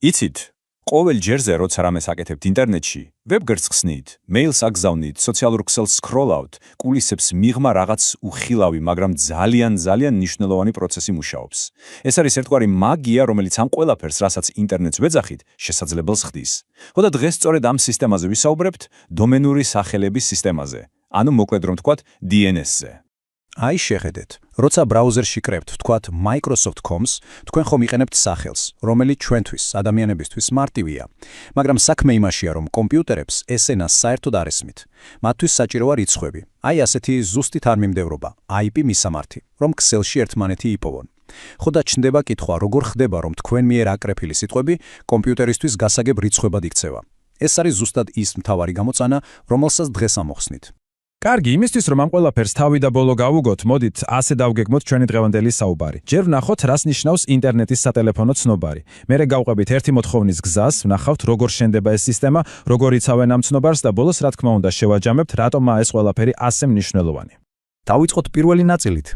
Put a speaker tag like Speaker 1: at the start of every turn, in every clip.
Speaker 1: იცით, ყოველ ჯერზე, როცა რამეს აკეთებთ ინტერნეტში, ვებგვერდს ხსნით, მეილს აგზავნით, სოციალურ ქსელს სკროლავთ, კულისებს მიღმა რაღაც უხილავი, მაგრამ ძალიან მნიშვნელოვანი პროცესი მუშაობს. ეს არის ერთგვარი მაგია, რომელიც ამ ყველაფერს, რასაც ინტერნეტს ვეძახით, შესაძლებელს ხდის. ხოდა დღეს სწორედ ამ სისტემაზე ვისაუბრებთ, დომენური სახელების სისტემაზე, ანუ მოკლედ რომ ვთქვათ, DNS-ზე.
Speaker 2: აი შეხედეთ, როცა ბრაუზერში კრებთ, ვთქვათ Microsoft.com-ს, თქვენ ხომ იყენებთ სახელს, რომელიც ჩვენთვის, ადამიანებისთვის მარტივია, მაგრამ საქმე იმაშია, რომ კომპიუტერებს ეს ენა საერთოდ არ ესმით. მათთვის საჭიროა რიცხვები. აი ასეთი ზუსტი თანმიმდევრობა, IP მისამართი, რომ ქსელში ერთმანეთი იპოვონ. ხოდა ჩნდება კითხვა, როგორ ხდება, რომ თქვენ მიერ აკრეფილი სიტყვები კომპიუტერისთვის გასაგებ რიცხვებად იქცევა. ეს არის ზუსტად ის მთავარი გამოცანა, რომელსაც დღეს ამოხსნით.
Speaker 3: კარგი, იმისთვის რომ ამ ყველაფერს თავი და ბოლო გავუგოთ, მოდით ასე დავგეგმოთ ჩვენი დღევანდელი საუბარი. ჯერ ვნახოთ, რას ნიშნავს ინტერნეტის სატელეფონო ცნობარი. მერე გავყვებით ერთი მოთხოვნის გზას, ვნახავთ, როგორ შენდება ეს სისტემა, როგორ იცავენ ამ ცნობარს და ბოლოს, რა თქმა უნდა, შევაჯამებთ, რატომაა ეს ყველაფერი ასე მნიშვნელოვანი.
Speaker 2: დავიწყოთ პირველი ნაწილით.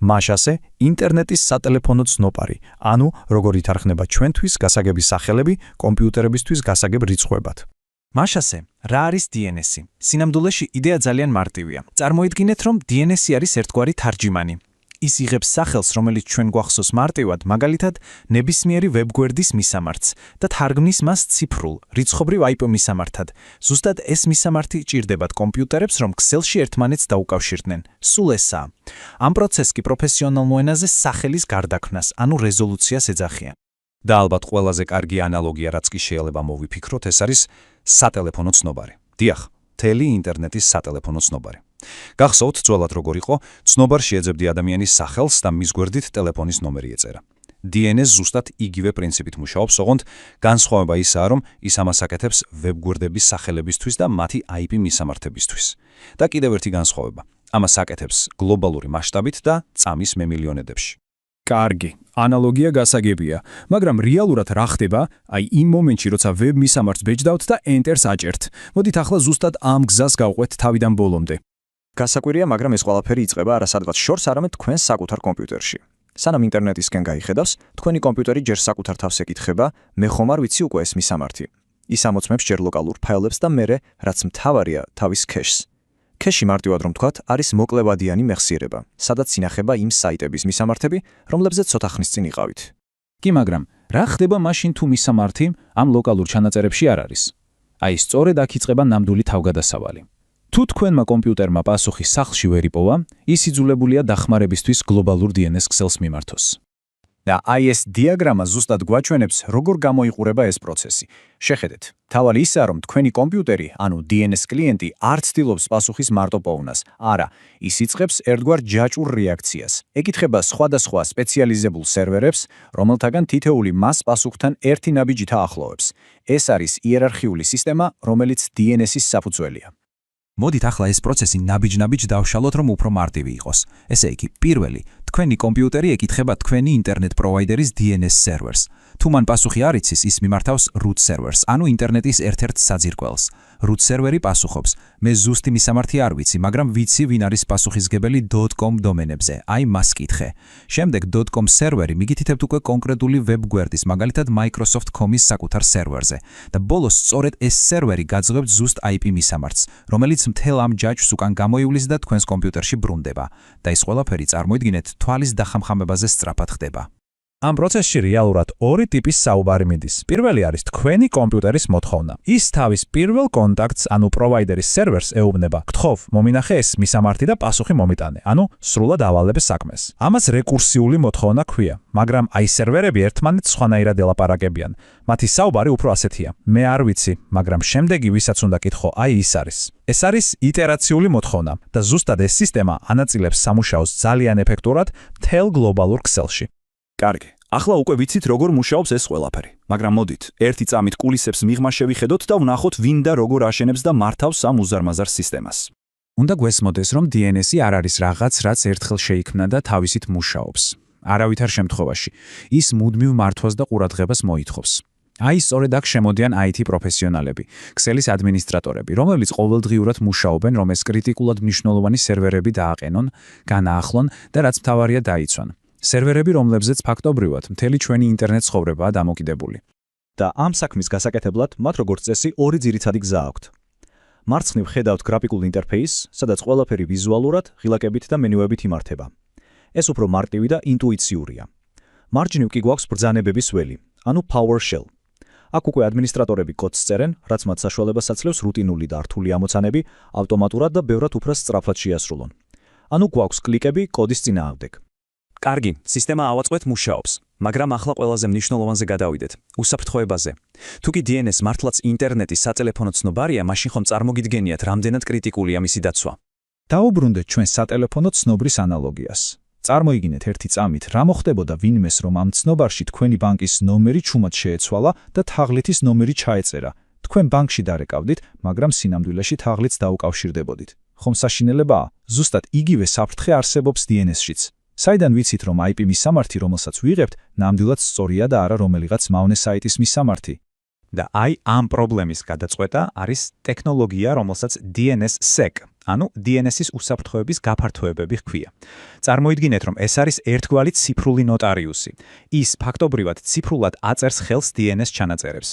Speaker 2: მაშასე ინტერნეტის სატელეფონო ცნობარი, ანუ როგორ ითარხნება ჩვენთვის გასაგები სახელები კომპიუტერებისთვის გასაგებ რიცხვებად.
Speaker 4: მაშასე, რა არის DNS-ი? სინამდვილეში იდეა ძალიან მარტივია. წარმოიდგინეთ, რომ DNS-ი არის ერთგვარი თარჯიმანი. ის იღებს სახელს, რომელიც ჩვენ გვახსოვს მარტივად, მაგალითად, ნებისმიერი ვებგვერდის მისამართს და თარგმნის მას ციფრულ, რიცხობრივ IP მისამართად. ზუსტად ეს მისამართი ჭირდებათ კომპიუტერებს, რომ ქსელში ერთმანეთს დაუკავშირდნენ. სულ ესაა. ამ პროცესს კი პროფესიონალურ ენაზე სახელის გარდაქმნას, ანუ რეზოლუციას ეძახიან.
Speaker 2: და ალბათ ყველაზე კარგი ანალოგია, რაც კი შეიძლება მოვიფიქროთ, ეს არის სატელეფონო ცნობარი. დიახ, მთელი ინტერნეტის სატელეფონო ცნობარი. გახსოვთ ძველად როგორ იყო, ცნობარში ეძებდი ადამიანის სახელს და მის გვერდით ტელეფონის ნომერი ეწერა. DNS ზუსტად იგივე პრინციპით მუშაობს, ოღონდ განსხვავება ისაა, რომ ის ამას აკეთებს ვებგვერდების სახელებისთვის და მათი IP მისამართებისთვის. და კიდევ ერთი განსხვავება, ამას აკეთებს გლობალური მასშტაბით და წამის მემილიონედებში.
Speaker 3: კარგი, ანალოგია გასაგებია, მაგრამ რეალურად რა ხდება, აი იმ მომენტში, როცა ვებ მისამართს ბეჭდავთ და Enter-ს აჭერთ. მოდით ახლა ზუსტად ამ გზას გავყვეთ თავიდან ბოლომდე.
Speaker 4: გასაკვირია, მაგრამ ეს ყველაფერი იწყება არა სადღაც შორს, არამედ თქვენს საკუთარ კომპიუტერში. სანამ ინტერნეტისკენ გაიხედავს, თქვენი კომპიუტერი ჯერ საკუთარ თავს ეკითხება, მე ხომ არ ვიცი უკვე ეს მისამართი. ის ამოწმებს ჯერ ლოკალურ ფაილებს და მერე, რაც მთავარია, თავის кэშს. Кэში მარტივად რომ თქვათ, არის მოკლევადიანი მეხსიერება, სადაც ინახება იმ საიტების მისამართები, რომლებზეც ცოტა ხნის წინ იყავით.
Speaker 3: კი, მაგრამ რა ხდება მაშინ თუ მისამართი ამ ლოკალურ ჩანაწერებში არ არის? აი, სწორედ აქ იწყება ნამდვილი თავგადასავალი. თუ თქვენმა კომპიუტერმა პასუხი სახლში ვერ იპოვა, ის იძულებულია დახმარებისთვის გლობალურ DNS ქსელს მიმართოს.
Speaker 2: და აი ეს დიაგრამა ზუსტად გვაჩვენებს, როგორ გამოიყურება ეს პროცესი. შეხედეთ, თავი ისაა, რომ თქვენი კომპიუტერი, ანუ DNS კლიენტი, არ ცდილობს პასუხის მარტო პოვნას. არა, ის იწყებს ერთგვარ ჯაჭვურ რეაქციას. ეკითხება სხვადასხვა სპეციალიზებულ სერვერებს, რომელთაგან თითოეული მას პასუხთან ერთი ნაბიჯით აახლოვებს. ეს არის იერარქიული სისტემა, რომელიც DNS-ის საფუძველია.
Speaker 5: მოდით ახლა ეს პროცესი ნაბიჯ-ნაბიჯ დავშალოთ, რომ უფრო მარტივი იყოს. ესე იგი, პირველი, თქვენი კომპიუტერი ეკითხება თქვენი ინტერნეტ პროვაიდერის DNS სერვერს. თუ მან პასუხი არ იცის, ის მიმართავს root servers, ანუ ინტერნეტის ერთ-ერთ საძირკველს. root serveri პასუხობს: მე ზუსტი მისამართი არ ვიცი, მაგრამ ვიცი, ვინ არის პასუხისგებელი .com დომენებზე. აი მას კითხე. შემდეგ .com სერვერი მიგითითებთ უკვე კონკრეტული ვებგვერდის, მაგალითად Microsoft.com-ის საკუთარ სერვერზე. და ბოლოს სწორედ ეს სერვერი გაძლევთ ზუსტ IP მისამართს, რომელიც მთელ ამ ჯაჭვს უკან გამოივლის და თქვენს კომპიუტერში ბრუნდება. და ეს ყველაფერი წარმოიდგინეთ თვალის დახამხამებაზე სწრაფად ხდება.
Speaker 3: ამ პროცესში რეალურად ორი ტიპის საუბარი მიდის. პირველი არის თქვენი კომპიუტერის მოთხოვნა. ის თავის პირველ კონტაქტს, ანუ პროვაიდერის სერვერს ეუბნება: გთხოვ, მომინახე ეს მისამართი და პასუხი მომიტანე, ანუ სრულად ავალებ საქმეს. ამას რეკურსიული მოთხოვნა ქვია, მაგრამ აი სერვერები ერთმანეთს სხვანაირად ელაპარაკებიან. მათი საუბარი უფრო ასეთია: მე არ ვიცი, მაგრამ შემდეგი ვისაც უნდა კითხო, აი ის არის. ეს არის იტერაციული მოთხოვნა და ზუსტად ეს სისტემა ანაწილებს სამუშაოს ძალიან ეფექტურად მთელ გლობალურ ქსელში.
Speaker 1: კარგი, ახლა უკვე ვიცით, როგორ მუშაობს ეს ყველაფერი. მაგრამ მოდით, ერთი წამით კულისებს მიღმა შევიხედოთ და ვნახოთ, ვინ და როგორ აშენებს და მართავს ამ უზარმაზარ სისტემას.
Speaker 3: უნდა გვესმოდეს, რომ DNS-ი არ არის რაღაც, რაც ერთხელ შეიქმნა და თავისით მუშაობს. არავითარ შემთხვევაში. ის მუდმივ მართვას და ყურადღებას მოითხოვს. აი, სწორედ აქ შემოდიან IT პროფესიონალები, ქსელის ადმინისტრატორები, რომლებიც ყოველდღიურად მუშაობენ, რომ ეს კრიტიკულად მნიშვნელოვანი სერვერები დააყენონ, განაახლონ და რაც მთავარია დაიცვან. სერვერები, რომლებზეც ფაქტობრივად მთელი ჩვენი ინტერნეტ ცხოვრებაა დამოკიდებული.
Speaker 2: და ამ საქმის გასაკეთებლად მათ როგორც წესი ორი ძირითადი გზა აქვთ. მარცხნივ ხედავთ გრაფიკულ ინტერფეისს, სადაც ყველაფერი ვიზუალურად, ღილაკებით და მენუებით იმართება. ეს უფრო მარტივი და ინტუიციურია. მარჯვნივ კი გვაქვს ბრძანებების ველი, ანუ PowerShell. აქ უკვე ადმინისტრატორები კოდს წერენ, რაც მათ საშუალებას აძლევს რუტინული და რთული ამოცანები ავტომატურად და ბევრად უფრო სწრაფად შეასრულონ. ანუ გვაქვს კლიკები კოდის წინააღმდეგ.
Speaker 1: კარგი, სისტემა ავაწყვეთ მუშაობს, მაგრამ ახლა ყველაზე მნიშვნელოვანზე გადავიდეთ, უსაფრთხოებაზე. თუ კი DNS მართლაც ინტერნეტის სატელეფონო ცნობარია, მაშინ ხომ წარმოგიდგენიათ, რამდენად კრიტიკულია მისი დაცვა.
Speaker 3: დაუბრუნდეთ ჩვენ სატელეფონო ცნობრის ანალოგიას. წარმოიგინეთ ერთი წამით, რა მოხდებოდა ვინმეს, რომ ამ ცნობარში თქვენი ბანკის ნომერი ჩუმად შეეცვალა და თაღლითის ნომერი ჩაეწერა. თქვენ ბანკში დარეკავდით, მაგრამ სინამდვილეში თაღლითს დაუკავშირდებოდით. ხომ საშინელებაა? ზუსტად იგივე საფრთხე არსებობს DNS-შიც. საიდან ვიცით, რომ IP მისამართი, რომელსაც ვიღებთ, ნამდვილად სწორია და არა რომელიღაც მავნე საიტის მისამართი?
Speaker 1: და აი ამ პრობლემის გადაწყვეტა არის ტექნოლოგია, რომელსაც DNSSEC, ანუ DNS-ის უსაფრთხოების გაფართოებები ჰქვია. წარმოიდგინეთ, რომ ეს არის ერთგვარი ციფრული ნოტარიუსი. ის ფაქტობრივად ციფრულად აწერს ხელს DNS ჩანაწერებს.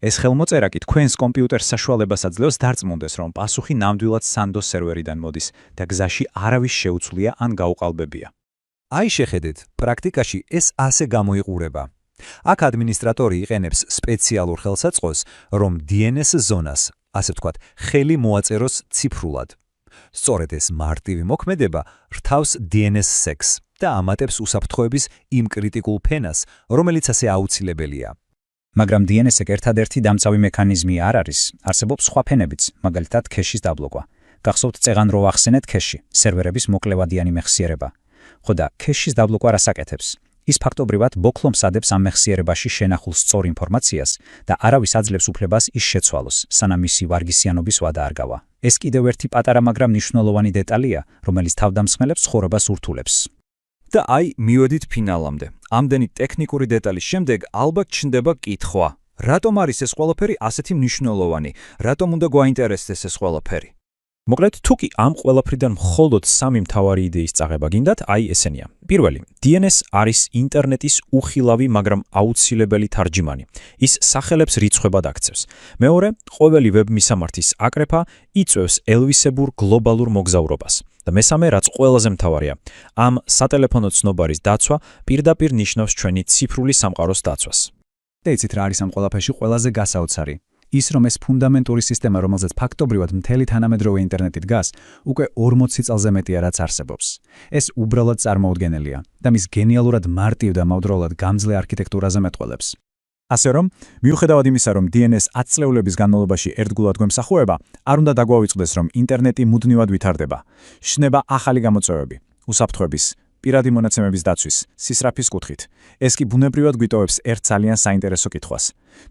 Speaker 1: ეს ხელმოწერა კი თქვენს კომპიუტერს საშუალებას აძლევს დარწმუნდეს, რომ პასუხი ნამდვილად Sandoz სერვერიდან მოდის და გზაში არავის შეუცვლია ან გაუყალბებია.
Speaker 5: აი შეხედეთ, პრაქტიკაში ეს ასე გამოიყურება. აქ ადმინისტრატორი იყენებს სპეციალურ ხელსაწყოს, რომ DNS ზონას, ასე ვთქვათ, ხელი მოაწეროს ციფრულად. სწორედ ეს მარტივი მოქმედება რთავს DNSSEC-ს და ამატებს უსაფრთხოების იმ კრიტიკულ ფენას, რომელიც ასე აუცილებელია.
Speaker 2: მაგრამ DNS-ეკ ერთადერთი დამცავი მექანიზმი არ არის, არსებობს სხვა ფენებიც, მაგალითად ქეშის დაბლოკვა. გახსოვთ წეღან რო ახსენეთ ქეში, სერვერების მოკლევადიანი მეხსიერება. ხო და ქეშის დაბლოკვა რას აკეთებს? ის ფაქტობრივად ბოქლომს ადებს ამ მეხსიერებაში შენახულ სწორ ინფორმაციას და არავის აძლევს უფლებას ის შეცვალოს, სანამ მისი ვარგისიანობის ვადა არ გავა. ეს კიდევ ერთი პატარა, მაგრამ მნიშვნელოვანი დეტალია, რომელიც თავდამსხმელებს ცხოვრებას ურთულებს.
Speaker 1: და აი, მივედით ფინალამდე. ამდენი ტექნიკური დეტალის შემდეგ ალბათ ჩნდება კითხვა. რატომ არის ეს ყველაფერი ასეთი მნიშვნელოვანი? რატომ უნდა გვაინტერესდეს ეს ყველაფერი?
Speaker 3: მოკლედ, თუ კი ამ ყველაფრიდან მხოლოდ სამი მთავარი იდეის წაღება გინდათ, აი ესენია. პირველი, DNS არის ინტერნეტის უხილავი, მაგრამ აუცილებელი თარჯიმანი. ის სახელებს რიცხვებად აქცევს. მეორე, ყოველი ვებ მისამართის აკრეფა იწვევს ელვისებურ გლობალურ მოგზაურობას. და მესამე, რაც ყველაზე მთავარია, ამ სატელეფონო ცნობარის დაცვა პირდაპირ ნიშნავს ჩვენი ციფრული სამყაროს დაცვას.
Speaker 2: და იცით რა არის ამ ყველაფერში ყველაზე გასაოცარი? ის რომ ეს ფუნდამენტური სისტემა, რომელზეც ფაქტობრივად მთელი თანამედროვე ინტერნეტი დგას, უკვე 40 წელზე მეტია რაც არსებობს. ეს უბრალოდ წარმოუდგენელია და მის გენიალურად მარტივ და მავდროულად გამძლე არქიტექტურაზე მეტყველებს.
Speaker 3: ასე რომ, მიუხედავად იმისა, რომ DNS 10 წლების განმავლობაში ერთგულად გვემსახურება, არ უნდა დაგვაუწყდეს, რომ ინტერნეტი მუდმივად ვითარდება. შნება ახალი გამოწვევები, უსაფრთხოების, პირადი მონაცემების დაცვის, სისწრაფის კუთხით. ეს კი ბუნებრივად გვიტოვებს ერთ ძალიან საინტერესო კითხვას.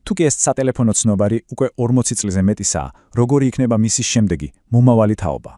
Speaker 3: თუ კი ეს სატელეფონო ცნობარი უკვე 40 წლზე მეტისაა, როგორი იქნება მისი შემდეგი, მომავალი თაობა?